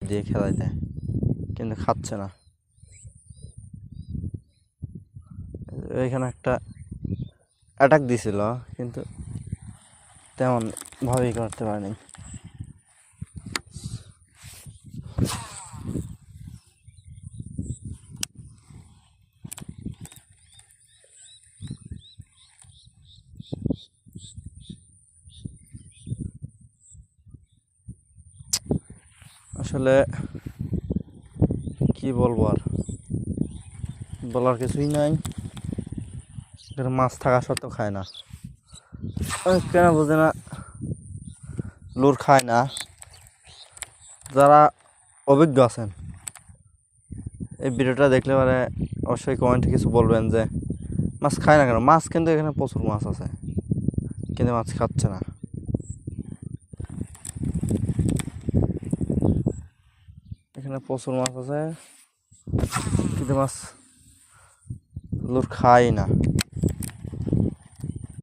দিয়ে খেলায় দেয়, কিন্তু খাচ্ছে না। এখানে একটা অ্যাটাক দিছিল, কিন্তু তেমন ভাবেই করতে পারেনি। আসলে কি বলবো, আর বলার কিছুই নাই। এখানে মাছ থাকা সত্ত্বেও খায় না, কেন বোঝে না, লুর খায় না। যারা অভিজ্ঞ আছেন এই ভিডিওটা দেখলে পরে অবশ্যই কমেন্টে কিছু বলবেন যে মাছ খায় না কেন। মাছ কিন্তু এখানে প্রচুর মাছ আছে, কিন্তু মাছ খাচ্ছে না। এখানে প্রচুর মাছ আছে, কিন্তু মাছ লুর খায় না।